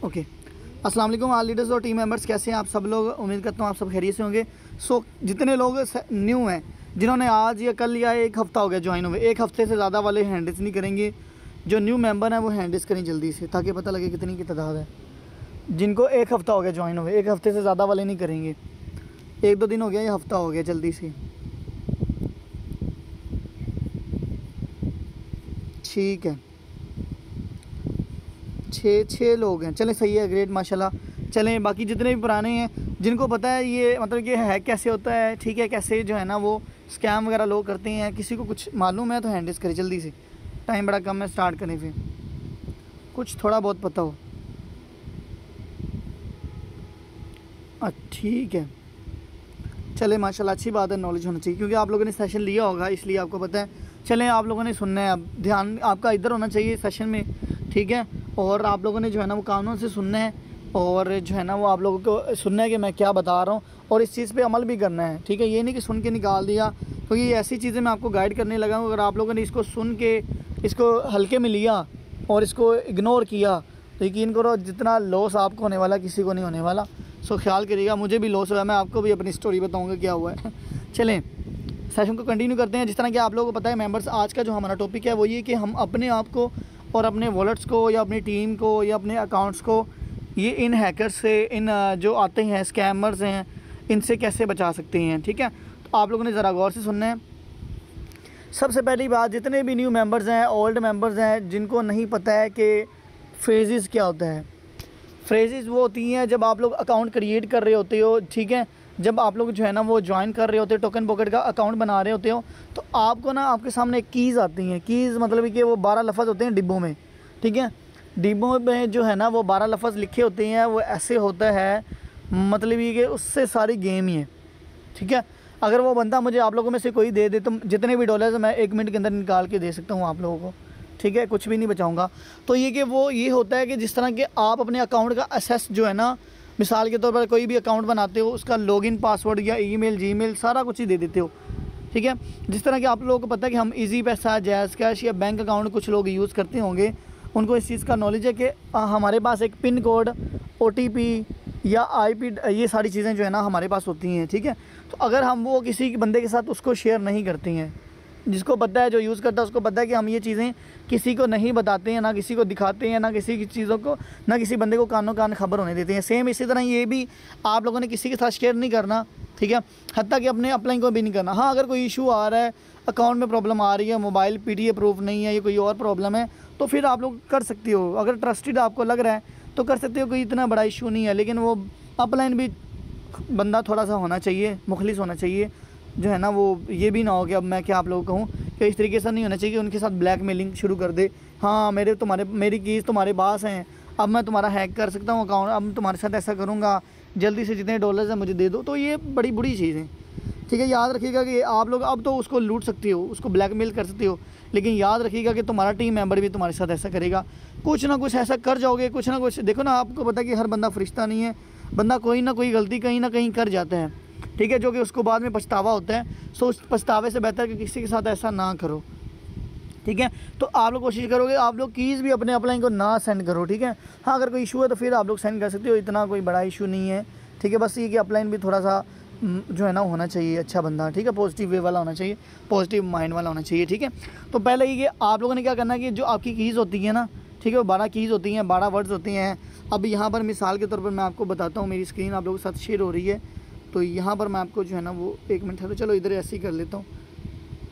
Okay, अस्सलाम वालेकुम all leaders और टीम मेंबर्स, कैसे हैं आप सब लोग। उम्मीद करता हूँ आप सब खैरियत से होंगे। जितने लोग न्यू हैं, जिन्होंने आज या कल या एक हफ़्ता हो गया ज्वाइन हुए, एक हफ़्ते से ज़्यादा वाले हैंड नहीं करेंगे। जो न्यू मेंबर हैं वो हैंड करें जल्दी से, ताकि पता लगे कितनी की तादाद है। जिनको एक हफ़्ता हो गया ज्वाइन हुए, एक हफ़्ते से ज़्यादा वाले नहीं करेंगे। 1-2 दिन हो गया या हफ़्ता हो गया, जल्दी से। ठीक है, 6 लोग हैं, चलें सही है, ग्रेट माशाल्लाह। चलें बाकी जितने भी पुराने हैं, जिनको पता है ये मतलब कि है कैसे होता है, ठीक है, कैसे जो है ना वो स्कैम वगैरह लोग करते हैं, किसी को कुछ मालूम है तो हैंड करें जल्दी से। टाइम बड़ा कम है, स्टार्ट करें फिर कुछ थोड़ा बहुत पता हो। ठीक है, चले माशाल्लाह, अच्छी बात है, नॉलेज होना चाहिए, क्योंकि आप लोगों ने सेशन लिया होगा इसलिए आपको पता है। चलें, आप लोगों ने सुनना है, अब ध्यान आपका इधर होना चाहिए सेशन में, ठीक है। और आप लोगों ने जो है ना वो कानून से सुनना है, और जो है ना वो आप लोगों को सुनना है कि मैं क्या बता रहा हूँ, और इस चीज़ पे अमल भी करना है, ठीक है। ये नहीं कि सुन के निकाल दिया, क्योंकि ये ऐसी चीज़ें मैं आपको गाइड करने लगा हूँ। अगर आप लोगों ने इसको सुन के इसको हल्के में लिया और इसको इग्नोर किया तो यकीन करो जितना लॉस आपको होने वाला किसी को नहीं होने वाला। सो ख्याल करिएगा, मुझे भी लॉस हुआ, मैं आपको भी अपनी स्टोरी बताऊँगा क्या हुआ है। चलें सेशन को कंटिन्यू करते हैं। जिस तरह कि आप लोगों को पता है मेंबर्स, आज का जो हमारा टॉपिक है वो ये कि हम अपने आप को और अपने वॉलेट्स को या अपनी टीम को या अपने अकाउंट्स को ये इन हैकर्स से, इन जो आते हैं स्कैमर्स हैं, इनसे कैसे बचा सकते हैं, ठीक है। तो आप लोगों ने ज़रा गौर से सुनना है। सबसे पहली बात, जितने भी न्यू मेंबर्स हैं, ओल्ड मेंबर्स हैं, जिनको नहीं पता है कि फ्रेजेस क्या होता है। फ्रेजेस वो होती हैं जब आप लोग अकाउंट क्रिएट कर रहे होते हो, ठीक है, जब आप लोग जो है ना वो ज्वाइन कर रहे होते हो, टोकन पॉकेट का अकाउंट बना रहे होते हो, तो आपको ना आपके सामने कीज़ आती हैं। कीज़ मतलब कि वो 12 लफ्ज़ होते हैं डिब्बों में, ठीक है। डिब्बों में जो है ना वो 12 लफ्ज़ लिखे होते हैं। वो ऐसे होता है मतलब ये कि उससे सारी गेम ही है, ठीक है। अगर वो बंदा मुझे आप लोगों में से कोई दे दे तो जितने भी डॉलर्स मैं 1 मिनट के अंदर निकाल के दे सकता हूँ आप लोगों को, ठीक है, कुछ भी नहीं बचाऊँगा। तो ये कि वो ये होता है कि जिस तरह के आप अपने अकाउंट का एक्सेस जो है ना, मिसाल के तौर पर कोई भी अकाउंट बनाते हो, उसका लॉगिन पासवर्ड या ईमेल, जीमेल सारा कुछ ही दे देते हो, ठीक है। जिस तरह कि आप लोगों को पता है कि हम इजी पैसा, जैज़ कैश या बैंक अकाउंट कुछ लोग यूज़ करते होंगे, उनको इस चीज़ का नॉलेज है कि हमारे पास एक पिन कोड, OTP या IP, ये सारी चीज़ें जो है ना हमारे पास होती हैं, ठीक है। तो अगर हम वो किसी बंदे के साथ उसको शेयर नहीं करते हैं, जिसको पता है, जो यूज़ करता है उसको पता है कि हम ये चीज़ें किसी को नहीं बताते हैं, ना किसी को दिखाते हैं, ना किसी की चीज़ों को, ना किसी बंदे को कानों कान खबर होने देते हैं। सेम इसी तरह ये भी आप लोगों ने किसी के साथ शेयर नहीं करना, ठीक है, हत्ता कि अपने अपलाइन को भी नहीं करना। हाँ, अगर कोई इशू आ रहा है, अकाउंट में प्रॉब्लम आ रही है, मोबाइल PTA प्रूफ नहीं है, ये कोई और प्रॉब्लम है, तो फिर आप लोग कर सकते हो। अगर ट्रस्टेड आपको लग रहा है तो कर सकते हो, कोई इतना बड़ा इशू नहीं है। लेकिन वो अपलाइन भी बंदा थोड़ा सा होना चाहिए, मुखलिस होना चाहिए, जो है ना वो ये भी ना हो कि अब मैं क्या आप लोगों को कहूँ कि इस तरीके से नहीं होना चाहिए कि उनके साथ ब्लैकमेलिंग शुरू कर दे। हाँ, मेरी कीज़ तुम्हारे पास हैं, अब मैं तुम्हारा हैक कर सकता हूँ अकाउंट, अब तुम्हारे साथ ऐसा करूँगा, जल्दी से जितने डॉलर्स हैं मुझे दे दो। तो ये बड़ी बुरी चीज़ है, ठीक है। याद रखिएगा कि आप लोग अब तो उसको लूट सकते हो, उसको ब्लैकमेल कर सकते हो, लेकिन याद रखिएगा कि तुम्हारा टीम मेंबर भी तुम्हारे साथ ऐसा करेगा। कुछ ना कुछ ऐसा कर जाओगे, कुछ ना कुछ। देखो ना, आपको पता है कि हर बंदा फरिश्ता नहीं है, बंदा कोई ना कोई गलती कहीं ना कहीं कर जाता है, ठीक है, जो कि उसको बाद में पछतावा होता है। सो उस पछतावे से बेहतर कि किसी के साथ ऐसा ना करो, ठीक है। तो आप लोग कोशिश करोगे, आप लोग कीज़ भी अपने अपलाइन को ना सेंड करो, ठीक है। हाँ, अगर कोई इशू है तो फिर आप लोग सेंड कर सकते हो, इतना कोई बड़ा इशू नहीं है, ठीक है। बस ये कि अपलाइन भी थोड़ा सा जो है ना होना चाहिए अच्छा बंदा, ठीक है, पॉजिटिव वे वाला होना चाहिए, पॉजिटिव माइंड वाला होना चाहिए, ठीक है। तो पहले ये कि आप लोगों ने क्या करना है कि जो आपकी कीज़ होती है ना, ठीक है, वो 12 कीज़ होती हैं, 12 वर्ड्स होती हैं। अब यहाँ पर मिसाल के तौर पर मैं आपको बताता हूँ, मेरी स्क्रीन आप लोगों के साथ शेयर हो रही है, तो यहाँ पर मैं आपको जो है ना वो 1 मिनट है, तो चलो इधर ऐसे ही कर लेता हूँ।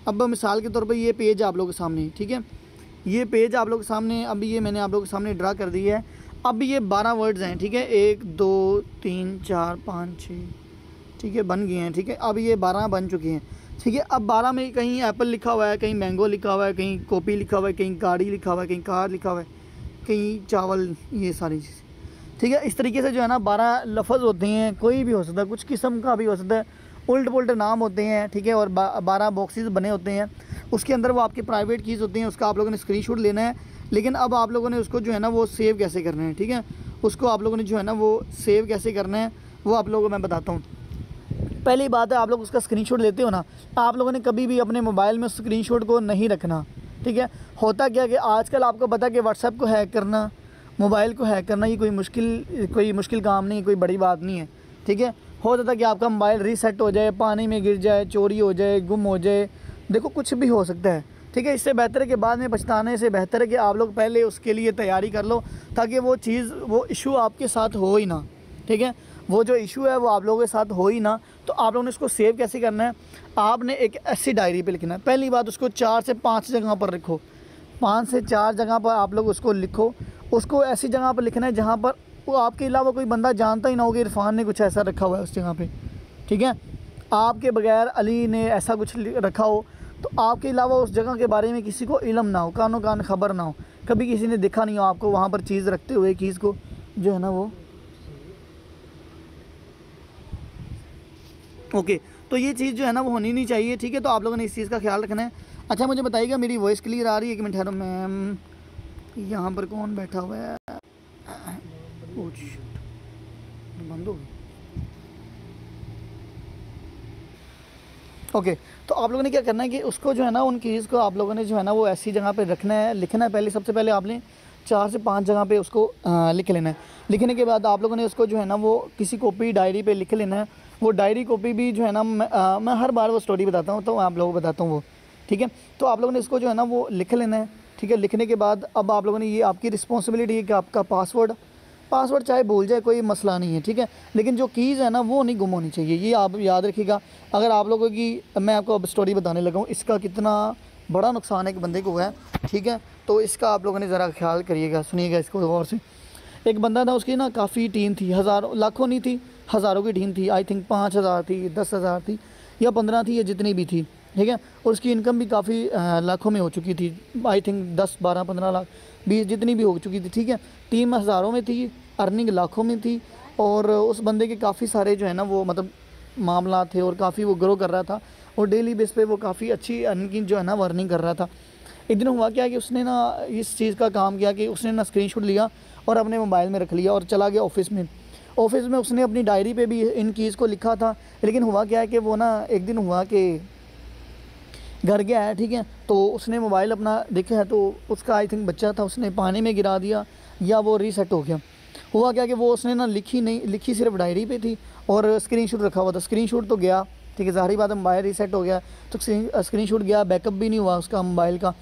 अब मिसाल के तौर पर ये पेज आप लोगों के सामने, ठीक है, ये पेज आप लोगों के सामने, अब ये मैंने आप लोगों के सामने ड्रा कर दी है। अब ये 12 वर्ड्स हैं, ठीक है, 1 2 3 4 5 6, ठीक है, बन गए हैं, ठीक है। अब ये 12 बन चुके हैं, ठीक है। अब 12 में कहीं एप्पल लिखा हुआ है, कहीं मैंगो लिखा हुआ है, कहीं कॉपी लिखा हुआ है, कहीं गाड़ी लिखा हुआ है, कहीं कार लिखा हुआ है, कहीं चावल, ये सारी चीज़, ठीक है। इस तरीके से जो है ना 12 लफ्ज़ होते हैं, कोई भी हो सकता है, कुछ किस्म का भी हो सकता है, उल्ट पुल्ट नाम होते हैं, ठीक है। और 12 बॉक्सेस बने होते हैं, उसके अंदर वो आपकी प्राइवेट कीज़ होती हैं, उसका आप लोगों ने स्क्रीनशॉट लेना है। लेकिन अब आप लोगों ने उसको जो है ना वो सेव कैसे करना है, ठीक है, उसको आप लोगों ने जो है ना वो सेव कैसे करना है वो आप लोगों को मैं बताता हूँ। पहली बात है, आप लोग उसका स्क्रीनशॉट लेते हो ना, आप लोगों ने कभी भी अपने मोबाइल में स्क्रीनशॉट को नहीं रखना, ठीक है। होता क्या कि आजकल आपको पता है कि व्हाट्सएप को हैक करना, मोबाइल को हैक करना ये कोई मुश्किल काम नहीं है, कोई बड़ी बात नहीं है, ठीक है। हो जाता है कि आपका मोबाइल रीसेट हो जाए, पानी में गिर जाए, चोरी हो जाए, गुम हो जाए, देखो कुछ भी हो सकता है, ठीक है। इससे बेहतर है कि बाद में पछताने से बेहतर है कि आप लोग पहले उसके लिए तैयारी कर लो, ताकि वो इशू आपके साथ हो ही ना, ठीक है। वो जो इशू है वो आप लोगों के साथ हो ही ना। तो आप लोगों ने इसको सेव कैसे करना है, आपने एक ऐसी डायरी पे लिखना है। पहली बात, उसको 4 से 5 जगह पर लिखो, 5 से 4 जगह पर आप लोग उसको लिखो। उसको ऐसी जगह पर लिखना है जहाँ पर वो आपके अलावा कोई बंदा जानता ही ना हो कि इरफान ने कुछ ऐसा रखा हुआ है उस जगह पे, ठीक है। आपके बगैर अली ने ऐसा कुछ रखा हो, तो आपके अलावा उस जगह के बारे में किसी को इल्म ना हो, कानो कान खबर ना हो, कभी किसी ने देखा नहीं हो आपको वहाँ पर चीज़ रखते हुए, चीज़ को जो है ना वो ओके। तो ये चीज़ जो है ना वो होनी नहीं चाहिए, ठीक है। तो आप लोगों ने इस चीज़ का ख्याल रखना है। अच्छा मुझे बताइएगा मेरी वॉइस क्लियर आ रही है? 1 मिनट ठहरो मैम, यहाँ पर कौन बैठा हुआ है? बंद हो गई। ओके। तो आप लोगों ने क्या करना है कि उसको जो है ना, उन कीज़ को आप लोगों ने जो है ना वो ऐसी जगह पे रखना है, लिखना है। पहले सबसे पहले आपने 4 से 5 जगह पे उसको लिख लेना है। लिखने के बाद आप लोगों ने उसको जो है ना वो किसी कॉपी डायरी पे लिख लेना है। वो डायरी कॉपी भी जो है ना मैं हर बार वो स्टोरी बताता हूँ, तो आप लोगों को बताता हूँ वो, ठीक है। तो आप लोगों ने इसको जो है ना वो लिख लेना है, ठीक है। लिखने के बाद अब आप लोगों ने, ये आपकी रिस्पॉन्सिबिलिटी है कि आपका पासवर्ड चाहे भूल जाए कोई मसला नहीं है, ठीक है। लेकिन जो कीज़ है ना वो नहीं गुम होनी चाहिए, ये आप याद रखिएगा। अगर आप लोगों की, मैं आपको अब स्टोरी बताने लगा हूँ, इसका कितना बड़ा नुकसान एक बंदे को हुआ है, ठीक है। तो इसका आप लोगों ने ज़रा ख्याल करिएगा, सुनिएगा इसको गौर से। एक बंदा था, उसकी ना काफ़ी टीम थी, हज़ारों लाखों नहीं थी, हज़ारों की टीम थी। आई थिंक 5,000 थी, 10,000 थी या 15 थी, या जितनी भी थी, ठीक है। और उसकी इनकम भी काफ़ी लाखों में हो चुकी थी। आई थिंक 10, 12, 15 लाख, 20 जितनी भी हो चुकी थी, ठीक है। टीम हज़ारों में थी, अर्निंग लाखों में थी। और उस बंदे के काफ़ी सारे जो है ना वो मतलब मामला थे, और काफ़ी वो ग्रो कर रहा था, और डेली बेस पे वो काफ़ी अच्छी अर्निंग जो है ना वो अर्निंग कर रहा था। एक दिन हुआ क्या कि उसने ना इस चीज़ का काम किया कि उसने ना स्क्रीनशॉट लिया और अपने मोबाइल में रख लिया और चला गया ऑफिस में। ऑफिस में उसने अपनी डायरी पे भी इन चीज़ को लिखा था। लेकिन हुआ क्या है कि वो ना एक दिन हुआ कि घर गया है, ठीक है। तो उसने मोबाइल अपना देखा है, तो उसका आई थिंक बच्चा था, उसने पानी में गिरा दिया या वो रीसेट हो गया। हुआ क्या कि वो उसने ना लिखी सिर्फ डायरी पे थी, और स्क्रीनशॉट रखा हुआ था। स्क्रीनशॉट तो गया, ठीक है, ज़ाहिर बात है मोबाइल रीसेट हो गया, तो स्क्रीनशॉट गया, बैकअप भी नहीं हुआ उसका मोबाइल का।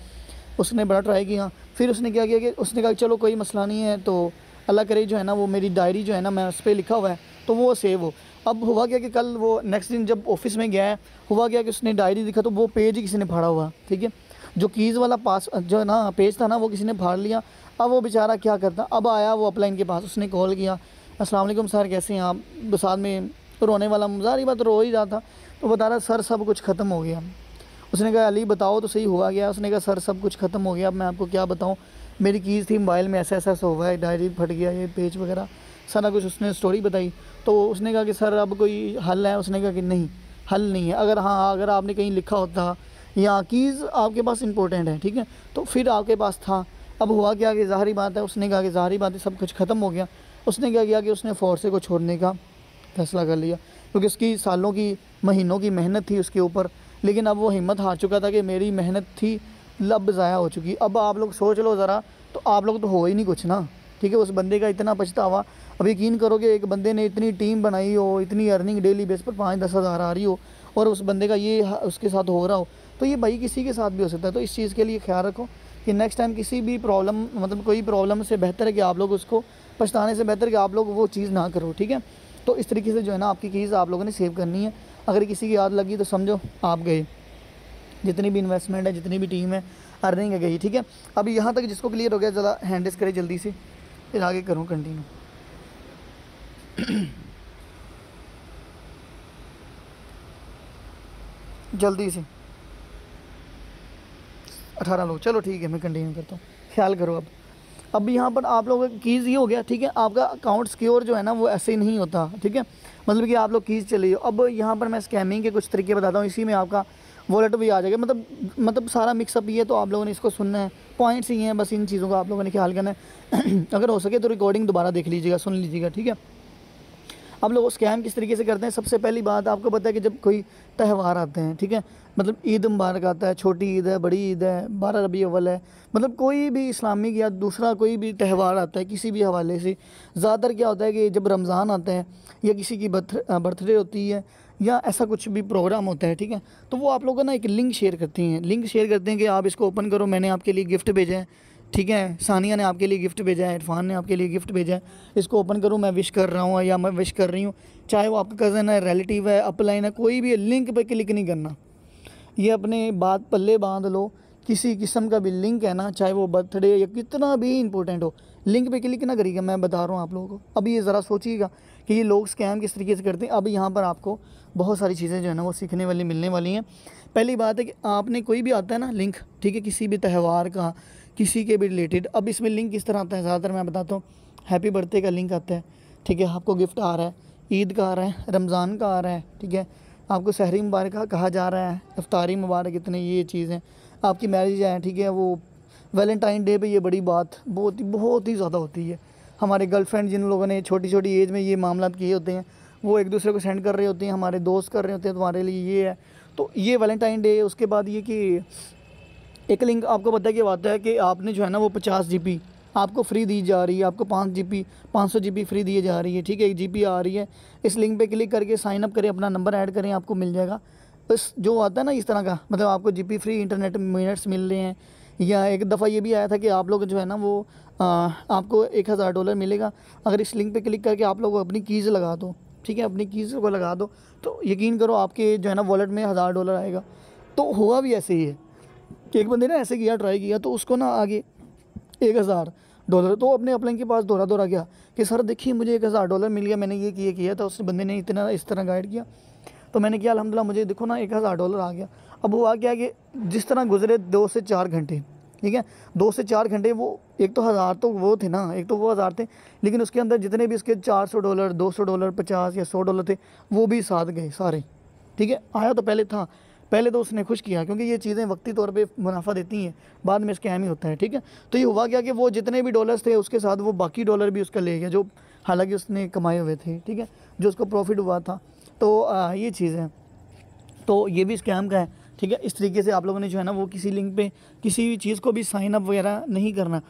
उसने बड़ा ट्राई किया, फिर उसने क्या किया कि उसने कहा चलो कोई मसला नहीं है, तो अल्लाह करे जो है ना वो मेरी डायरी जो है ना मैं उस पर लिखा हुआ है तो वो सेव हो। अब हुआ क्या कि कल वो नेक्स्ट दिन जब ऑफिस में गया है, हुआ क्या कि उसने डायरी दिखा तो वो पेज ही किसी ने फाड़ा हुआ, ठीक है। जो कीज़ वाला पास जो है ना पेज था ना वो किसी ने फाड़ लिया। अब वो बेचारा क्या करता, अब आया वो अपलाइन के पास, उसने कॉल किया, अस्सलाम वालेकुम सर कैसे हैं आप। साथ में रोने वाला, ज़ाहिर बात रो ही रहा था। तो बता रहा सर सब कुछ ख़त्म हो गया। उसने कहा अली बताओ तो सही हुआ गया। उसने कहा सर सब कुछ ख़त्म हो गया, अब मैं आपको क्या बताऊँ, मेरी कीज़ थी मोबाइल में, ऐसा ऐसा हुआ है, डायरी फट गया, ये पेज वगैरह सारा कुछ उसने स्टोरी बताई। तो उसने कहा कि सर अब कोई हल है? उसने कहा कि नहीं हल नहीं है, अगर आपने कहीं लिखा होता या कीज़ आपके पास इंपॉर्टेंट है, ठीक है, तो फिर आपके पास था। अब हुआ क्या कि ज़ाहिरी बात है, उसने कहा कि ज़ाहिरी बात है सब कुछ ख़त्म हो गया। उसने क्या किया कि उसने फोर्से को छोड़ने का फैसला कर लिया, क्योंकि उसकी सालों की महीनों की मेहनत थी उसके ऊपर। लेकिन अब वो हिम्मत हार चुका था कि मेरी मेहनत थी लब ज़ाया हो चुकी। अब आप लोग सोच लो ज़रा, तो आप लोग तो हो ही नहीं कुछ ना, ठीक है। उस बंदे का इतना पछतावा, अब यकीन करो कि एक बंदे ने इतनी टीम बनाई हो, इतनी अर्निंग डेली बेस पर 5-10 हज़ार आ रही हो, और उस बंदे का ये उसके साथ हो रहा हो, तो ये भाई किसी के साथ भी हो सकता है। तो इस चीज़ के लिए ख्याल रखो कि नेक्स्ट टाइम किसी भी प्रॉब्लम, मतलब कोई प्रॉब्लम से बेहतर है कि आप लोग उसको, पछताने से बेहतर कि आप लोग वो चीज़ ना करो, ठीक है। तो इस तरीके से जो है ना आपकी कीज़ आप लोगों ने सेव करनी है। अगर किसी की याद लगी तो समझो आप गए, जितनी भी इन्वेस्टमेंट है, जितनी भी टीम है, अर्निंग है गई, ठीक है। अब यहाँ तक जिसको क्लियर हो गया ज़रा हैंड रेज़ करें जल्दी से, फिर आगे करूँ कंटिन्यू। जल्दी से 18 लोग, चलो ठीक है मैं कंटिन्यू करता हूँ, ख्याल करो। अब यहाँ पर आप लोगों का कीज़ ये हो गया, ठीक है। आपका अकाउंट सिक्योर जो है ना वो ऐसे ही नहीं होता, ठीक है। मतलब कि आप लोग कीज़ चले हो। अब यहाँ पर मैं स्कैमिंग के कुछ तरीके बताता हूँ, इसी में आपका वॉलेट भी आ जाएगा। मतलब सारा मिक्सअप ही है, तो आप लोगों ने इसको सुनना है, पॉइंट्स ही हैं बस, इन चीज़ों का आप लोगों ने ख्याल करना है। अगर हो सके तो रिकॉर्डिंग दोबारा देख लीजिएगा, सुन लीजिएगा, ठीक है। अब लोग स्कैम किस तरीके से करते हैं, सबसे पहली बात आपको पता है कि जब कोई त्यौहार आते हैं, ठीक है, मतलब ईद मुबारक आता है, छोटी ईद है, बड़ी ईद है, 12 रबी अव्वल है, मतलब कोई भी इस्लामिक या दूसरा कोई भी त्यौहार आता है किसी भी हवाले से, ज़्यादातर क्या होता है कि जब रमज़ान आता है या किसी की बर्थडे होती है या ऐसा कुछ भी प्रोग्राम होता है, ठीक है, तो वो आप लोगों ना एक लिंक शेयर करती हैं, लिंक शेयर करते हैं कि आप इसको ओपन करो, मैंने आपके लिए गिफ्ट भेजा है, ठीक है, सानिया ने आपके लिए गिफ्ट भेजा है, इरफान ने आपके लिए गिफ्ट भेजा है, इसको ओपन करो, मैं विश कर रहा हूँ या मैं विश कर रही हूँ, चाहे वो आपका कज़न है, रिलेटिव है, अपलाइन है, कोई भी है, लिंक पे क्लिक नहीं करना। ये अपने बात पल्ले बांध लो, किसी किस्म का भी लिंक है ना, चाहे वो बर्थडे या कितना भी इंपॉर्टेंट हो, लिंक पे क्लिक ना करिएगा। मैं बता रहा हूँ आप लोगों को। अब ये ज़रा सोचिएगा कि ये लोग स्कैम किस तरीके से करते हैं। अब यहाँ पर आपको बहुत सारी चीज़ें जो है ना वो सीखने वाली मिलने वाली हैं। पहली बात है कि आपने कोई भी आता है ना लिंक, ठीक है, किसी भी त्यौहार का, किसी के भी रिलेटेड, अब इसमें लिंक किस तरह आता है, ज़्यादातर मैं बताता हूँ, हैप्पी बर्थडे का लिंक आता है, ठीक है, आपको गिफ्ट आ रहा है, ईद का आ रहा है, रमज़ान का आ रहा है, ठीक है, आपको सहरी मुबारक कहा जा रहा है, इफ्तारी मुबारक, इतने ये चीज़ हैं, आपकी मैरिज है, ठीक है, वो वैलेंटाइन डे पे ये बड़ी बात बहुत ही ज़्यादा होती है। हमारे गर्लफ्रेंड जिन लोगों ने छोटी छोटी एज में ये मामला किए होते हैं, वो एक दूसरे को सेंड कर रहे होते हैं, हमारे दोस्त कर रहे होते हैं, तुम्हारे लिए ये है, तो ये वैलेंटाइन डे। उसके बाद ये कि एक लिंक आपको पता है कि आता है कि आपने जो है ना वो 50 GB आपको फ्री दी जा रही है, आपको 500 GB फ्री दी जा रही है, ठीक है, 1 GB आ रही है। इस लिंक पे क्लिक करके साइन अप करें, अपना नंबर ऐड करें, आपको मिल जाएगा। बस जो आता है ना इस तरह का, मतलब आपको GB फ्री इंटरनेट मिनट्स मिल रहे हैं। या एक दफ़ा ये भी आया था कि आप लोग जो है ना वो आपको $1000 मिलेगा अगर इस लिंक पे क्लिक करके आप लोग अपनी कीज़ लगा दो, ठीक है, अपनी कीज़ को लगा दो, तो यकीन करो आपके जो है ना वॉलेट में $1000 आएगा। तो हुआ भी ऐसे ही है कि एक बंदे ने ऐसे किया, ट्राई किया, तो उसको ना आगे $1000, तो अपने अपलाइन के पास दौड़ा गया कि सर देखिए मुझे $1000 मिल गया, मैंने ये किया था। उस बंदे ने इतना इस तरह गाइड किया, तो मैंने किया अल्हम्दुलिल्लाह, मुझे देखो ना $1000 आ गया। अब हुआ क्या कि जिस तरह गुजरे 2 से 4 घंटे, ठीक है, 2 से 4 घंटे, वो एक तो 1000 तो वो थे ना, एक तो वो 1000 थे, लेकिन उसके अंदर जितने भी इसके $400, $200, 50 या $100 थे, वो भी साथ गए सारे, ठीक है। आया तो पहले था, पहले तो उसने खुश किया क्योंकि ये चीज़ें वक्ती तौर पे मुनाफा देती हैं, बाद में स्कैम ही होता है, ठीक है। तो ये हुआ क्या कि वो जितने भी डॉलर्स थे उसके साथ वो बाकी डॉलर भी उसका ले गया, जो हालांकि उसने कमाए हुए थे, ठीक है, जो उसको प्रॉफिट हुआ था। तो ये चीज़ है, तो ये भी स्कैम का है, ठीक है। इस तरीके से आप लोगों ने जो है ना वो किसी लिंक पे किसी भी चीज़ को भी साइन अप वगैरह नहीं करना।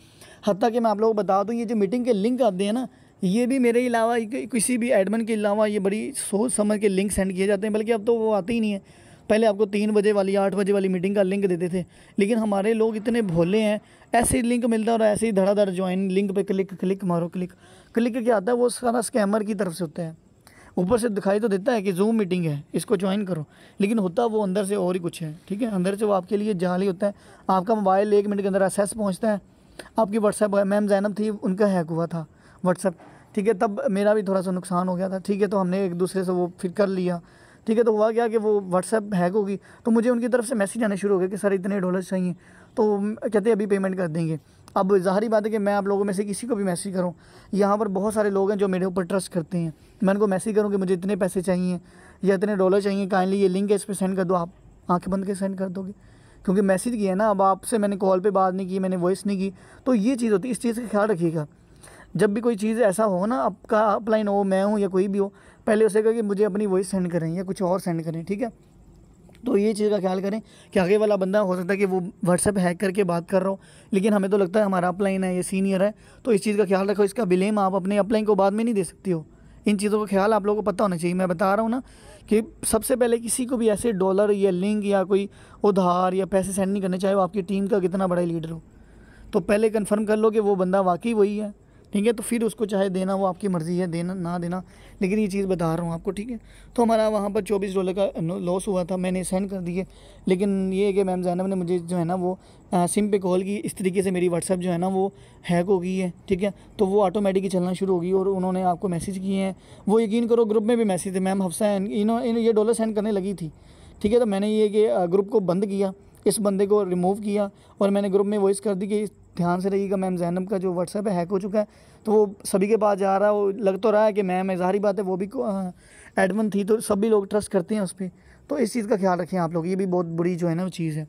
हत्ता कि मैं आप लोगों को बता दूँ, ये जो मीटिंग के लिंक आते हैं ना, ये भी मेरे अलावा किसी भी एडमिन के अलावा ये बड़ी सोच समझ के लिंक सेंड किए जाते हैं, बल्कि अब तो वो आते ही नहीं है। पहले आपको 3 बजे वाली 8 बजे वाली मीटिंग का लिंक देते थे, लेकिन हमारे लोग इतने भोले हैं, ऐसे ही लिंक मिलता है और ऐसे ही धड़ाधड़ ज्वाइन, लिंक पे क्लिक मारो, क्लिक क्या आता है, वो सारा स्कैमर की तरफ से होता है। ऊपर से दिखाई तो देता है कि जूम मीटिंग है, इसको ज्वाइन करो, लेकिन होता वो अंदर से और ही कुछ है, ठीक है। अंदर से वो आपके लिए जाल ही होता है। आपका मोबाइल 1 मिनट के अंदर एक्सेस पहुंचता है। आपकी व्हाट्सएप, मैम जैनब थी, उनका हैक हुआ था व्हाट्सएप, ठीक है, तब मेरा भी थोड़ा सा नुकसान हो गया था, ठीक है, तो हमने एक दूसरे से वो फिर कर लिया, ठीक है। तो हुआ क्या कि वो व्हाट्सएप हैक होगी, तो मुझे उनकी तरफ से मैसेज आने शुरू हो गए कि सर इतने $, चाहिए, तो कहते अभी पेमेंट कर देंगे। अब ज़ाहिर बात है कि मैं आप लोगों में से किसी को भी मैसेज करूं, यहाँ पर बहुत सारे लोग हैं जो मेरे ऊपर ट्रस्ट करते हैं, मैं उनको मैसेज करूं कि मुझे इतने पैसे चाहिए या इतने $, चाहिए, काइंडली ये लिंक है, इस पर सेंड कर दो। आप आंखें बंद के सेंड कर दोगे क्योंकि मैसेज किया है ना। अब आपसे मैंने कॉल पे बात नहीं की, मैंने वॉइस नहीं की, तो ये चीज़ होती है। इस चीज़ का ख्याल रखिएगा, जब भी कोई चीज़ ऐसा हो ना, आपका अपलाइन हो, मैं हूँ या कोई भी हो, पहले उसे कहा कि मुझे अपनी वॉइस सेंड करें या कुछ और सेंड करें, ठीक है। तो ये चीज़ का ख्याल करें कि आगे वाला बंदा हो सकता है कि वो व्हाट्सएप हैक करके बात कर रहा हो, लेकिन हमें तो लगता है हमारा अपलाइन है, ये सीनियर है, तो इस चीज़ का ख्याल रखो। इसका ब्लेम आप अपने अपलाइन को बाद में नहीं दे सकती हो। इन चीज़ों का ख्याल आप लोगों को पता होना चाहिए। मैं बता रहा हूँ ना कि सबसे पहले किसी को भी ऐसे $, या लिंक या कोई उधार या पैसे सेंड नहीं करने, चाहे वो आपकी टीम का कितना बड़ा लीडर हो। तो पहले कन्फर्म कर लो कि वो बंदा वाकई वही है, ठीक है, तो फिर उसको चाहे देना वो आपकी मर्ज़ी है, देना ना देना, लेकिन ये चीज़ बता रहा हूँ आपको, ठीक है। तो हमारा वहाँ पर $24 का लॉस हुआ था, मैंने सेंड कर दिए, लेकिन ये है कि मैम जैनब ने मुझे जो है ना वो सिम पे कॉल की, इस तरीके से मेरी व्हाट्सएप जो है ना वो हैक हो गई है, ठीक है। तो वो ऑटोमेटिक ही चलना शुरू हो गई और उन्होंने आपको मैसेज किए हैं, वो यकीन करो ग्रुप में भी मैसेज थे, मैम हफ्सा ये $, सेंड करने लगी थी, ठीक है। तो मैंने ये कि ग्रुप को बंद किया, इस बंदे को रिमूव किया और मैंने ग्रुप में वॉइस कर दी कि ध्यान से रहिएगा, मैम जैनब का जो व्हाट्सएप है हैक हो चुका है। तो वो सभी के पास जा रहा है, वो लग तो रहा है कि मैम है, ज़ाहिर बात है वो भी एडमिन थी, तो सभी लोग ट्रस्ट करते हैं उस पर। तो इस चीज़ का ख्याल रखें आप लोग, ये भी बहुत बुरी जो है ना वो चीज़ है,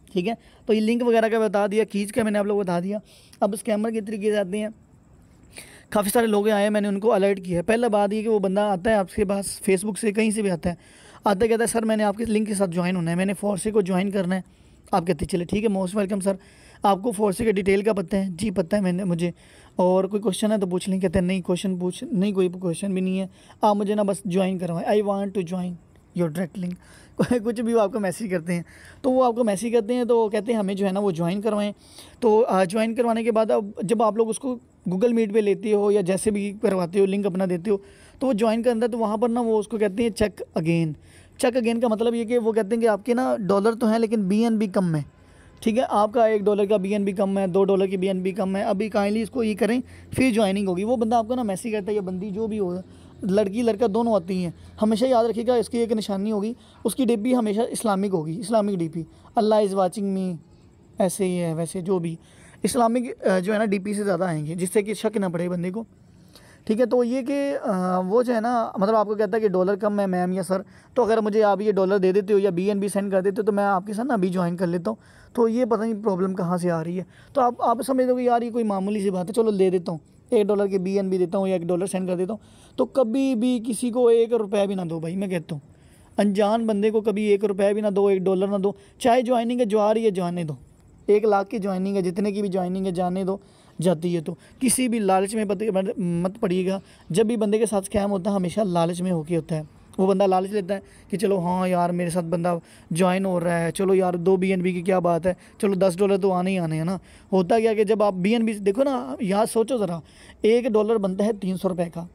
ठीक है। तो ये लिंक वगैरह का बता दिया, खींच के मैंने आप लोग को बता दिया। अब स्कैमर के तरीके से आते हैं, काफ़ी सारे लोग आए, मैंने उनको अलर्ट किया है। पहला बात ये कि वो बंदा आता है आपके पास फेसबुक से, कहीं से भी आता है, आता कहता है सर मैंने आपके लिंक के साथ ज्वाइन होना है, मैंने फोर्सी को ज्वाइन करना है। आप कहते चले ठीक है मोस्ट वेलकम सर, आपको फोर्सी के डिटेल का पता है? जी पता है मैंने मुझे, और कोई क्वेश्चन है तो पूछ लें। कहते हैं नहीं क्वेश्चन पूछ नहीं, कोई क्वेश्चन भी नहीं है, आप मुझे ना बस ज्वाइन करवाएं, I want to join your direct link. कुछ भी वो आपको मैसेज करते हैं, तो वो आपको मैसेज करते हैं तो कहते हैं हमें जो है ना वो ज्वाइन करवाएं। तो ज्वाइन करवाने के बाद अब जब आप लोग उसको गूगल मीट पे लेते हो या जैसे भी करवाते हो, लिंक अपना देते हो, तो वो ज्वाइन करता है। तो वहाँ पर ना वो उसको कहते हैं चेक अगेन। चेक अगेन का मतलब ये कि वो कहते हैं कि आपके ना डॉलर तो हैं लेकिन BNB कम है, ठीक है, आपका $1 का BNB कम है, $2 की BNB कम है, अभी काइंडली इसको ये करें फिर ज्वाइनिंग होगी। वो बंदा आपको ना मैसेज करता है या बंदी जो भी हो, लड़की लड़का दोनों आती हैं, हमेशा याद रखिएगा इसकी एक निशानी होगी, उसकी DP हमेशा इस्लामिक होगी, Islamic DP, Allah is watching me, ऐसे ही है वैसे जो भी इस्लामिक जो है ना DP से ज़्यादा आएंगे, जिससे कि शक ना पड़े बंदे को, ठीक है। तो ये कि वो जो है ना मतलब आपको कहता है कि डॉलर कम है मैम या सर, तो अगर मुझे आप ये डॉलर दे देते हो या BNB सेंड कर देते हो तो मैं आपके साथ ना अभी ज्वाइन कर लेता हूँ। तो ये पता नहीं प्रॉब्लम कहाँ से आ रही है। तो आप समझ लो कि यार ये कोई मामूली सी बात है, चलो दे देता हूँ, $1 की BNB देता हूँ या $1 सेंड कर देता हूँ। तो कभी भी किसी को ₹1 भी ना दो भाई, मैं कहता हूँ अनजान बंदे को कभी ₹1 भी ना दो, $1 ना दो, चाहे ज्वाइनिंग है जो आ रही है जाने दो, 1 लाख की ज्वाइनिंग है, जितने की भी ज्वाइनिंग है जाने दो, जाती है। तो किसी भी लालच में मत पड़िएगा। जब भी बंदे के साथ स्कैम होता है हमेशा लालच में होके होता है। वो बंदा लालच लेता है कि चलो हाँ यार मेरे साथ बंदा ज्वाइन हो रहा है, चलो यार 2 BNB की क्या बात है, चलो $10 तो आने ही आने हैं ना। होता क्या कि जब आप BNB देखो ना, यहाँ सोचो ज़रा, $1 बनता है ₹300 का,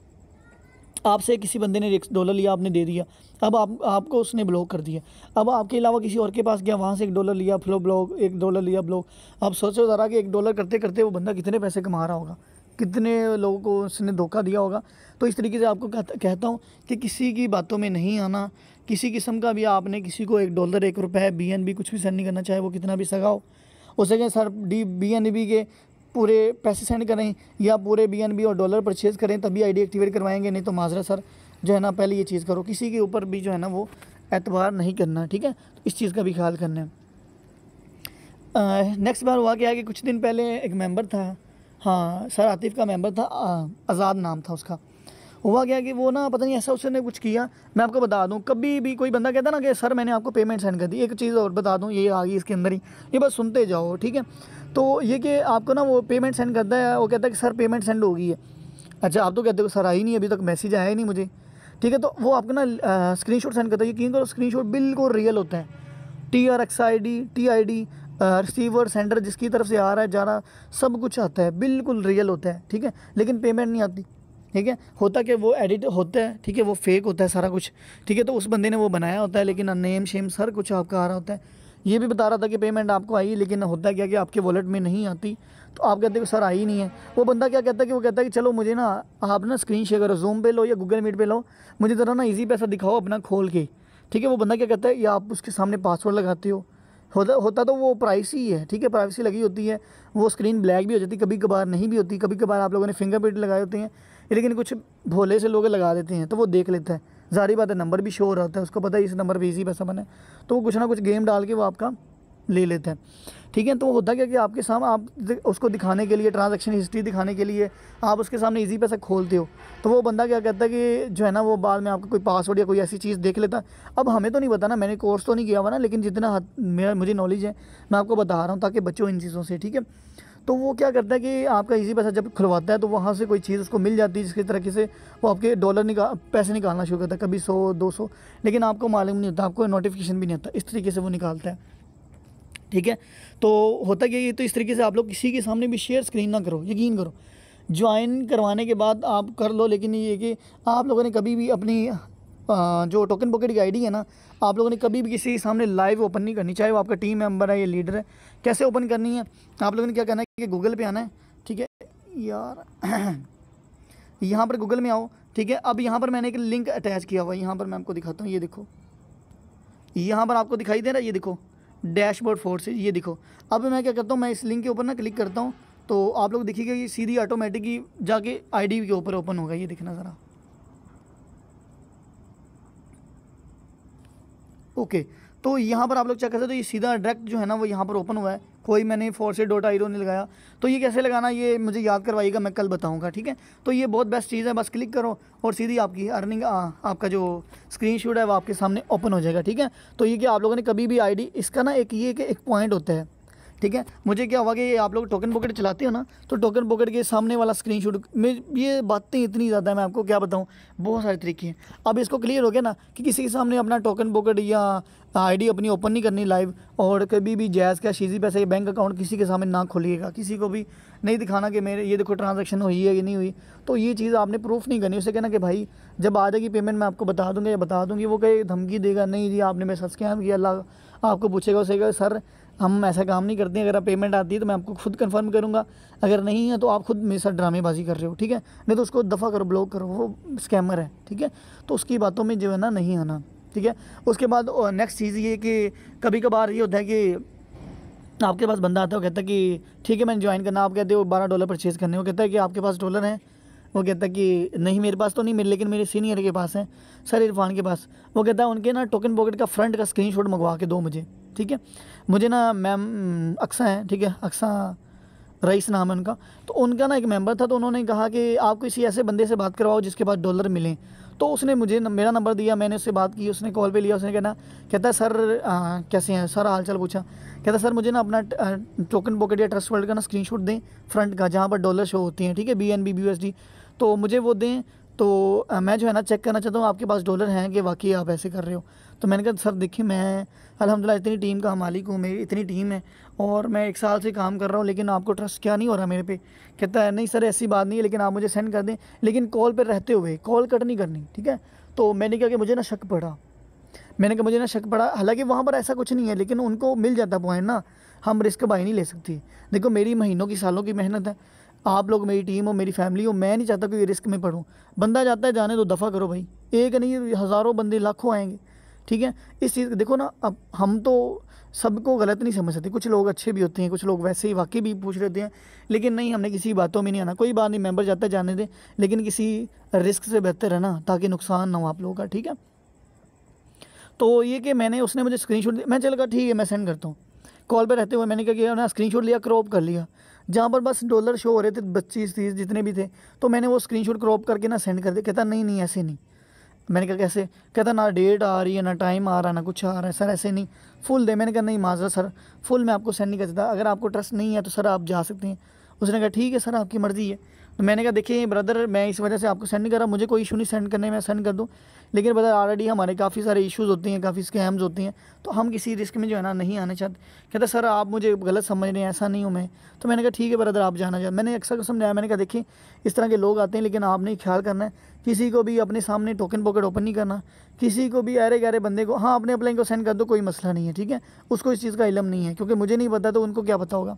आपसे किसी बंदे ने $1 लिया, आपने दे दिया, अब आपको उसने ब्लॉक कर दिया, अब आपके अलावा किसी और के पास गया, वहाँ से $1 लिया, फिर ब्लॉक, $1 लिया ब्लॉक। अब सोचो ज़रा कि $1 करते करते वो बंदा कितने पैसे कमा रहा होगा, कितने लोगों को उसने धोखा दिया होगा। तो इस तरीके से आपको कहता हूँ कि किसी की बातों में नहीं आना, किसी किस्म का भी आपने किसी को $1 ₹1 BNB कुछ भी सेंड नहीं करना, चाहे वो कितना भी सगा हो। उसे कहें सर BNB के पूरे पैसे सेंड करें या पूरे BNB और डॉलर परचेज़ करें तभी ID एक्टिवेट करवाएंगे, नहीं तो माजरा सर जो है ना पहले ये चीज़ करो। किसी के ऊपर भी जो है ना वो एतबार नहीं करना, ठीक है, तो इस चीज़ का भी ख्याल करना है। नेक्स्ट बार हुआ क्या है कि कुछ दिन पहले एक मेंबर था, हाँ सर आतिफ़ का मेंबर था, आज़ाद नाम था उसका। हुआ क्या कि वो ना पता नहीं ऐसा उसने कुछ किया, मैं आपको बता दूं, कभी भी कोई बंदा कहता ना कि सर मैंने आपको पेमेंट सेंड कर दी, एक चीज़ और बता दूं, ये आ गई इसके अंदर ही, ये बस सुनते जाओ, ठीक है। तो ये कि आपको ना वो पेमेंट सेंड करता है, वो कहता है कि सर पेमेंट सेंड हो गई है। अच्छा आप तो कहते हो सर आई नहीं, अभी तक मैसेज आया ही नहीं मुझे, ठीक है। तो वो आपको ना स्क्रीनशॉट सेंड करता है, यकीन करो स्क्रीनशॉट बिल्कुल रियल होता है, TRXID TID रिसीवर सेंडर जिसकी तरफ से आ रहा है जा रहा सब कुछ आता है, बिल्कुल रियल होता है, ठीक है, लेकिन पेमेंट नहीं आती, ठीक है। होता कि वो एडिट होता है, ठीक है, वो फेक होता है सारा कुछ, ठीक है। तो उस बंदे ने वो बनाया होता है, लेकिन नेम शेम सर कुछ आपका आ रहा होता है। ये भी बता रहा था कि पेमेंट आपको आई, लेकिन होता क्या कि आपके वॉलेट में नहीं आती, तो आप कहते हो सर आई नहीं है। वो बंदा क्या कहता है कि वो कहता है कि चलो मुझे ना आप ना स्क्रीन शेयर करो, जूम पे लो या गूगल मीट पे लो, मुझे ज़रा ना ईजी पैसा दिखाओ अपना खोल के, ठीक है। वो बंदा क्या कहता है या आप उसके सामने पासवर्ड लगाते हो, होता तो वो प्राइवेसी है, ठीक है, प्राइवेसी लगी होती है, वो स्क्रीन ब्लैक भी हो जाती है, कभी कभार नहीं भी होती, कभी कभार आप लोगों ने फिंगरप्रिंट लगाए होते हैं, लेकिन कुछ भोले से लोग लगा देते हैं, तो वो देख लेता है, ज़ाहिर बात है नंबर भी शो हो रहा होता है, उसको पता है इस नंबर पे इजी पैसा बना है, तो वो कुछ ना कुछ गेम डाल के वो आपका ले लेते हैं, ठीक है। तो होता क्या कि आपके सामने आप उसको दिखाने के लिए, ट्रांजैक्शन हिस्ट्री दिखाने के लिए आप उसके सामने इजी पैसा खोलते हो, तो वो बंदा क्या कहता है कि जो है ना वो बाद में आपका कोई पासवर्ड या कोई ऐसी चीज़ देख लेता है। अब हमें तो नहीं पता ना, मैंने कोर्स तो नहीं किया हुआ ना, लेकिन जितना मुझे नॉलेज है मैं आपको बता रहा हूँ ताकि बचो इन चीज़ों से, ठीक है। तो वो क्या करता है कि आपका इजी पैसा जब खुलवाता है तो वहाँ से कोई चीज़ उसको मिल जाती है जिसकी तरीके से वो आपके पैसे निकालना शुरू करता है, कभी 100-200, लेकिन आपको मालूम नहीं होता, आपको नोटिफिकेशन भी नहीं आता, इस तरीके से वो निकालता है, ठीक है। तो होता क्या है, तो इस तरीके से आप लोग किसी के सामने भी शेयर स्क्रीन ना करो, यकीन करो, ज्वाइन करवाने के बाद आप कर लो, लेकिन ये कि आप लोगों ने कभी भी अपनी जो टोकन पॉकेट की आईडी है ना, आप लोगों ने कभी भी किसी के सामने लाइव ओपन नहीं करनी, चाहे वो आपका टीम मेंबर है या लीडर है। कैसे ओपन करनी है, आप लोगों ने क्या करना है कि गूगल पे आना है, ठीक है यार यहाँ पर गूगल में आओ, ठीक है। अब यहाँ पर मैंने एक लिंक अटैच किया हुआ है, यहाँ पर मैं आपको दिखाता हूँ, ये देखो यहाँ पर आपको दिखाई दे रहा है, ये देखो डैशबोर्ड फोर्स, ये देखो। अब मैं क्या करता हूँ, मैं इस लिंक के ऊपर ना क्लिक करता हूँ, तो आप लोग देखिएगा ये सीधी ऑटोमेटिक ही जाके आईडी के ऊपर ओपन होगा, ये देखना ज़रा, ओके। तो यहाँ पर आप लोग चेक कर सकते हो, ये सीधा डायरेक्ट जो है ना वो यहाँ पर ओपन हुआ है, कोई मैंने force.io नहीं लगाया। तो ये कैसे लगाना, ये मुझे याद करवाइएगा, मैं कल बताऊँगा, ठीक है। तो ये बहुत बेस्ट चीज़ है, बस क्लिक करो और सीधी आपकी अर्निंग आपका जो स्क्रीनशॉट है वो आपके सामने ओपन हो जाएगा, ठीक है। तो ये कि आप लोगों ने कभी भी आईडी, इसका ना एक ये कि एक पॉइंट होता है, ठीक है। मुझे क्या हुआ कि आप लोग टोकन पॉकेट चलाते हो ना, तो टोकन पॉकेट के सामने वाला स्क्रीनशॉट में ये बातें इतनी ज़्यादा है, मैं आपको क्या बताऊं, बहुत सारे तरीके हैं। अब इसको क्लियर हो गया ना कि किसी के सामने अपना टोकन पॉकेट या आईडी अपनी ओपन नहीं करनी लाइव, और कभी भी जैज़ का शीज़ी पैसे बैंक अकाउंट किसी के सामने ना खोलिएगा, किसी को भी नहीं दिखाना कि मेरे ये देखो ट्रांजैक्शन हुई है कि नहीं हुई। तो ये चीज़ आपने प्रूफ नहीं करनी, उसे कहना कि भाई जब आ जाएगी पेमेंट मैं आपको बता दूंगा या बता दूंगी, वो कहीं धमकी देगा, नहीं जी आपने मेरे साथ स्कैम किया, अल्लाह आपको पूछेगा, उसे कहेगा सर हम ऐसा काम नहीं करते हैं, अगर आप पेमेंट आती है तो मैं आपको खुद कंफर्म करूंगा, अगर नहीं है तो आप खुद मेरे साथ ड्रामेबाजी कर रहे हो, ठीक है। नहीं तो उसको दफ़ा करो, ब्लॉक करो, वो स्कैमर है, ठीक है। तो उसकी बातों में जो है ना नहीं आना, ठीक है। उसके बाद नेक्स्ट चीज़ ये कि कभी कभार ये होता है कि आपके पास बंदा आता है, वो कहता है कि ठीक है मैंने ज्वाइन करना, आप कहते हो $12 परचेज़ करने, वो कहता है कि आपके पास डॉलर हैं, वो कहता है कि नहीं मेरे पास तो नहीं, मेरे लेकिन मेरे सीनियर के पास है, सर इरफान के पास। वो कहता है उनके ना टोकन पॉकेट का फ्रंट का स्क्रीनशॉट मंगवा के दो मुझे, ठीक है। मुझे ना मैम अक्सा है, ठीक है, अक्सा रईस नाम है उनका, तो उनका ना एक मेंबर था, तो उन्होंने कहा कि आप किसी ऐसे बंदे से बात करवाओ जिसके पास डॉलर मिलें। तो उसने मुझे मेरा नंबर दिया, मैंने उससे बात की, उसने कॉल पे लिया, उसने कहता है सर कैसे हैं सर, हाल चाल पूछा, कहता सर मुझे ना अपना टोकन पॉकेट या ट्रस्ट वर्ल्ड का ना स्क्रीनशॉट दें फ्रंट का, जहाँ पर डॉलर शो होती हैं, ठीक है, BNB BUSD, तो मुझे वो दें। तो मैं जो है ना चेक करना चाहता हूँ आपके पास डॉलर हैं कि वाकई आप ऐसे कर रहे हो। तो मैंने कहा सर देखिए मैं अल्हम्दुलिल्लाह इतनी टीम का मालिक हूँ, मेरी इतनी टीम है और मैं 1 साल से काम कर रहा हूँ, लेकिन आपको ट्रस्ट क्या नहीं हो रहा मेरे पे। कहता है नहीं सर ऐसी बात नहीं है, लेकिन आप मुझे सेंड कर दें, लेकिन कॉल पर रहते हुए, कॉल कट नहीं करनी, ठीक है। तो मैंने कहा कि मुझे ना शक पड़ा, मैंने कहा मुझे ना शक पड़ा, हालांकि वहाँ पर ऐसा कुछ नहीं है, लेकिन उनको मिल जाता पॉइंट ना, हम रिस्क बाई नहीं ले सकती। देखो मेरी महीनों की सालों की मेहनत है, आप लोग मेरी टीम हो, मेरी फैमिली हो, मैं नहीं चाहता कि रिस्क में पढ़ूँ। बंदा जाता है जाने दो, दफ़ा करो भाई, एक नहीं हज़ारों बंदे लाखों आएंगे, ठीक है। इस चीज़ देखो ना, अब हम तो सबको गलत नहीं समझ सकते, कुछ लोग अच्छे भी होते हैं, कुछ लोग वैसे ही वाकई भी पूछ लेते हैं, लेकिन नहीं हमने किसी बातों में नहीं आना। कोई बात नहीं, मेंबर जाता है जाने दें, लेकिन किसी रिस्क से बेहतर है ना, ताकि नुकसान ना हो आप लोगों का, ठीक है। तो ये कि मैंने उसने मुझे स्क्रीनशॉट दिया, मैं चल कहा ठीक है मैं सेंड करता हूँ। कॉल पे रहते हुए मैंने क्या किया ना, स्क्रीनशॉट लिया, क्रॉप कर लिया, जहाँ पर बस डॉलर शो हो रहे थे 25-30 जितने भी थे, तो मैंने वो स्क्रीनशॉट क्रॉप करके ना सेंड कर दिया। कहता नहीं नहीं ऐसे नहीं। मैंने कहा कैसे, कहता ना डेट आ रही है, ना टाइम आ रहा है, ना कुछ आ रहा है, सर ऐसे नहीं, फुल दे। मैंने कहा नहीं माजरा सर, फुल मैं आपको सेंड नहीं कर सकता, अगर आपको ट्रस्ट नहीं है तो सर आप जा सकते हैं। उसने कहा ठीक है सर आपकी मर्ज़ी है। तो मैंने कहा देखिए ब्रदर मैं इस वजह से आपको सेंड नहीं कर रहा, मुझे कोई इशू नहीं सेंड करने में, सेंड कर दूँ, लेकिन ब्रदर ऑलरेडी हमारे काफ़ी सारे इश्यूज़ होते हैं, काफ़ी स्कैम्स होते हैं, तो हम किसी रिस्क में जो है ना नहीं आने चाहते। कहता सर आप मुझे गलत समझ रहे हैं, ऐसा नहीं हूँ मैं। तो मैंने कहा ठीक है ब्रदर आप जाना चाहते, मैंने अक्सर को समझाया, मैंने कहा देखिए इस तरह के लोग आते हैं, लेकिन आपने ख्याल करना है, किसी को भी अपने सामने टोकन पॉकेट ओपन नहीं करना, किसी को भी अरे गहरे बंदे को, हाँ अपने अपने को सेंड कर दो, कोई मसला नहीं है, ठीक है। उसको इस चीज़ का इल्म नहीं है, क्योंकि मुझे नहीं पता तो उनको क्या पता होगा।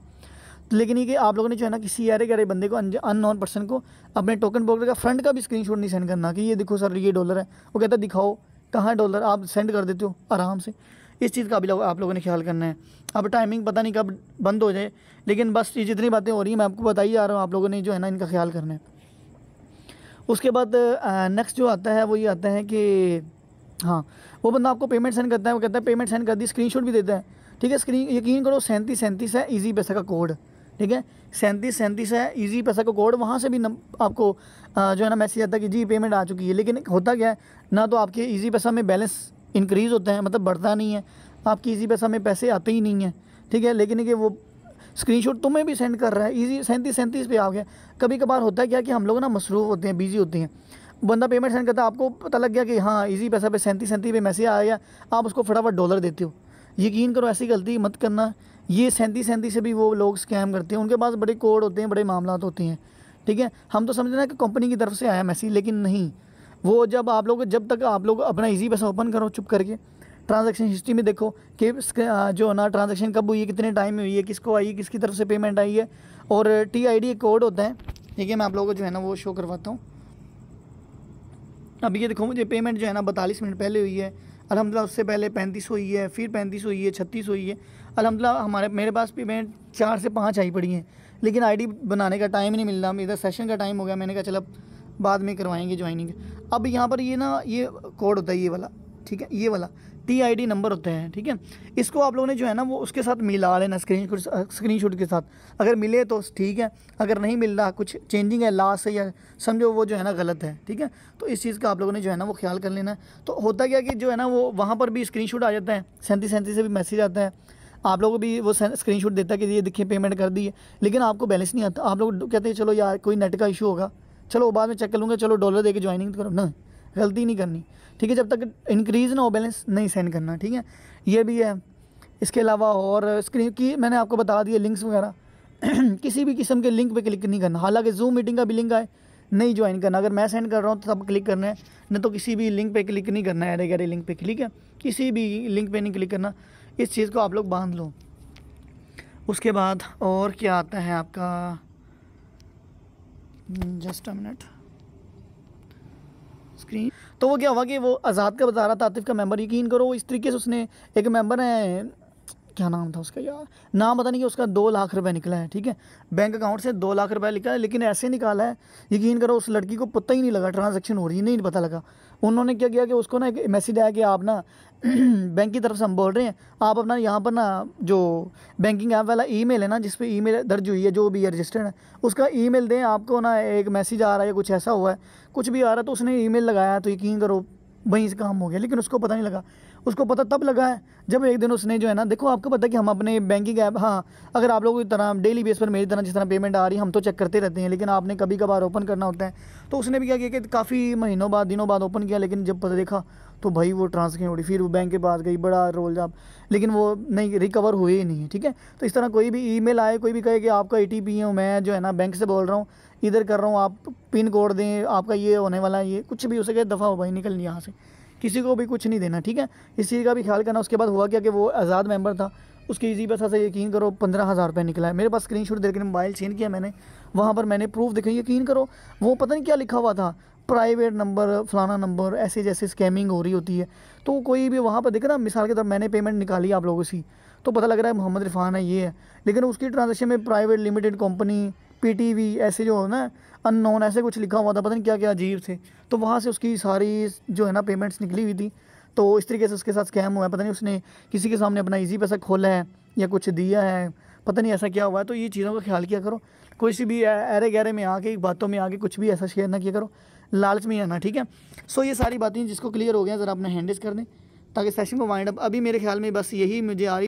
लेकिन ये कि आप लोगों ने जो है ना किसी अरे गहरे बंदे को, अननोन पर्सन को अपने टोकन पॉकेट का फ्रंट का भी स्क्रीनशॉट नहीं सेंड करना कि ये देखो सर ये डॉलर है। वो कहता है दिखाओ कहाँ डॉलर, आप सेंड कर देते हो आराम से। इस चीज़ का भी आप लोगों ने ख्याल करना है। अब टाइमिंग पता नहीं कब बंद हो जाए, लेकिन बस ये जितनी बातें हो रही हैं मैं आपको बताई जा रहा हूँ, आप लोगों ने जो है ना इनका ख्याल करना है। उसके बाद नेक्स्ट जो आता है वो ये आता है कि हाँ वो बंदा आपको पेमेंट सेंड करता है, वो कहता है पेमेंट सेंड कर दी, स्क्रीनशॉट भी देता है, ठीक है। स्क्रीन यकीन करो 3737 है इजी पैसा का कोड, ठीक है, 3737 है इजी पैसा का कोड। वहाँ से भी आपको जो है ना मैसेज आता है कि जी पेमेंट आ चुकी है। लेकिन होता क्या है ना, तो आपके इजी पैसा में बैलेंस इंक्रीज़ होता है, मतलब बढ़ता नहीं है, आपकी इजी पैसा में पैसे आते ही नहीं हैं, ठीक है। लेकिन कि वो स्क्रीनशॉट तुम्हें भी सेंड कर रहा है, इजी 3737 पे आ गया। कभी कभार होता है क्या कि हम लोग ना मसरूफ़ होते हैं, बिजी होते हैं, बंदा पेमेंट सेंड करता है, आपको पता लग गया कि हाँ इजी पैसा पे 3737 पे मैसेज आ गया, आप उसको फटाफट डॉलर देते हो। यकीन करो ऐसी गलती मत करना, ये 3737 से भी वो लोग स्कैम करते हैं, उनके पास बड़े कोड होते हैं, बड़े मामला होते हैं, ठीक है। हम तो समझना है कि कंपनी की तरफ से आया मैसेज, लेकिन नहीं, वो जब तक आप लोग अपना इजी पैसा ओपन करो चुप करके, ट्रांजैक्शन हिस्ट्री में देखो कि जो ना ट्रांजैक्शन कब हुई है, कितने टाइम में हुई है, किसको आई है, किसकी तरफ से पेमेंट आई है, और TID कोड होता है, ठीक है। मैं आप लोगों को जो है ना वो शो करवाता हूँ। अब ये देखो मुझे पेमेंट जो है ना 42 मिनट पहले हुई है, अल्हम्दुलिल्लाह उससे पहले 35 हुई है, फिर 35 हुई है, 36 हुई है। अल्हम्दुलिल्लाह मेरे पास पेमेंट 4 से 5 आई पड़ी हैं, लेकिन ID बनाने का टाइम नहीं मिल रहा, इधर सेशन का टाइम हो गया। मैंने कहा चलो बाद में करवाएंगे ज्वाइनिंग। अब यहाँ पर ये ना ये कोड होता है ये वाला, ठीक है, ये वाला TID नंबर होते हैं, ठीक है। इसको आप लोगों ने जो है ना वो उसके साथ मिला लेना स्क्रीनशॉट के साथ। अगर मिले तो ठीक है, अगर नहीं मिल रहा, कुछ चेंजिंग है लास्ट से या समझो वो जो है ना गलत है, ठीक है। तो इस चीज़ का आप लोगों ने जो है ना वो ख्याल कर लेना है। तो होता क्या कि जो है ना वो वहाँ पर भी स्क्रीनशॉट आ जाता है, 3737 से भी मैसेज आता है, आप लोगों को भी वो स्क्रीनशॉट देता है कि ये देखिए पेमेंट कर दी है, लेकिन आपको बैलेंस नहीं आता। आप लोग कहते हैं चलो यार कोई नेट का इशू होगा, चलो बाद में चेक कर लूँगा, चलो डॉलर दे के ज्वाइनिंग करो ना, गलती नहीं करनी, ठीक है। जब तक इंक्रीज़ ना हो बैलेंस नहीं सेंड करना, ठीक है। ये भी है। इसके अलावा और स्क्रीन की मैंने आपको बता दिया लिंक्स वगैरह किसी भी किस्म के लिंक पे क्लिक नहीं करना। हालांकि जूम मीटिंग का भी लिंक आए नहीं ज्वाइन करना, अगर मैं सेंड कर रहा हूँ तो तब क्लिक करना है, नहीं तो किसी भी लिंक पे क्लिक नहीं करना है, अरे गहरे लिंक पे क्लिक है, किसी भी लिंक पे नहीं क्लिक करना। इस चीज़ को आप लोग बांध लो। उसके बाद और क्या आता है आपका, जस्ट अ मिनट, स्क्रीन। तो वो क्या हुआ कि वो आज़ाद का बता रहा था, आतिफ का मेंबर, यकीन करो वो इस तरीके से उसने, एक मेंबर है, क्या नाम था उसका यार, नाम पता नहीं, कि उसका 2 लाख रुपए निकला है, ठीक है। बैंक अकाउंट से 2 लाख रुपए निकला है, लेकिन ऐसे निकाला है यकीन करो उस लड़की को पता ही नहीं लगा ट्रांजैक्शन हो रही है, नहीं पता लगा। उन्होंने क्या किया कि उसको ना एक मैसेज आया कि आप ना बैंक की तरफ से हम बोल रहे हैं, आप अपना यहाँ पर ना जो बैंकिंग ऐप वाला ईमेल है ना, जिस पे ईमेल दर्ज हुई है, जो भी रजिस्टर्ड है, उसका ईमेल दें, आपको ना एक मैसेज आ रहा है, कुछ ऐसा हुआ है, कुछ भी आ रहा है। तो उसने ईमेल लगाया, तो यकीन करो वहीं से काम हो गया, लेकिन उसको पता नहीं लगा। उसको पता तब लगा है जब एक दिन उसने जो है ना, देखो आपको पता है कि हम अपने बैंकिंग ऐप, हाँ अगर आप लोगों की तरह डेली बेस पर मेरी तरह जिस तरह पेमेंट आ रही है हम तो चेक करते रहते हैं, लेकिन आपने कभी कभार ओपन करना होता है। तो उसने भी क्या किया कि काफ़ी महीनों बाद, दिनों बाद ओपन किया, लेकिन जब पता देखा तो भाई वो ट्रांसफर हो रही, फिर वो बैंक के पास गई, बड़ा रोल जाप, लेकिन वो नहीं रिकवर हुए ही नहीं है, ठीक है। तो इस तरह कोई भी ईमेल आए, कोई भी कहे कि आपका ATP है, मैं जो है ना बैंक से बोल रहा हूँ, इधर कर रहा हूँ, आप पिन कोड दें, आपका ये होने वाला है, ये कुछ भी हो सके दफ़ा हो भाई, निकल यहाँ से, किसी को भी कुछ नहीं देना, ठीक है। इस चीज़ का भी ख्याल करना। उसके बाद हुआ क्या कि वो आज़ाद मेंबर था, उसकी इजी पैसा से यकीन करो 15,000 रुपये निकला है। मेरे पास स्क्रीनशॉट देकर मोबाइल चेंज किया मैंने, वहाँ पर मैंने प्रूफ दिखाई, यकीन करो वो पता नहीं क्या लिखा हुआ था, प्राइवेट नंबर, फलाना नंबर, ऐसे जैसे स्कैमिंग हो रही होती है। तो कोई भी वहाँ पर देखा ना, मिसाल के तौर मैंने पेमेंट निकाली आप लोगों से, तो पता लग रहा है मोहम्मद इरफान है, ये है, लेकिन उसकी ट्रांजेक्शन में प्राइवेट लिमिटेड कंपनी, PTV ऐसे जो हो ना अननोन ऐसे कुछ लिखा हुआ था, पता नहीं क्या क्या अजीब से। तो वहाँ से उसकी सारी जो है ना पेमेंट्स निकली हुई थी। तो इस तरीके से उसके साथ स्कैम हुआ है, पता नहीं उसने किसी के सामने अपना इजी पैसा खोला है या कुछ दिया है, पता नहीं ऐसा क्या हुआ है। तो ये चीज़ों का ख्याल किया करो, कोई सी भी अरे गहरे में आके बातों में आके कुछ भी ऐसा शेयर ना किया करो, लालच में आना, ठीक है। सो ये सारी बातें जिसको क्लियर हो गया ज़रा अपना हैंड रेज़ कर दें ताकि सेशन को वाइंड अप। अभी मेरे ख्याल में बस यही मुझे आ रही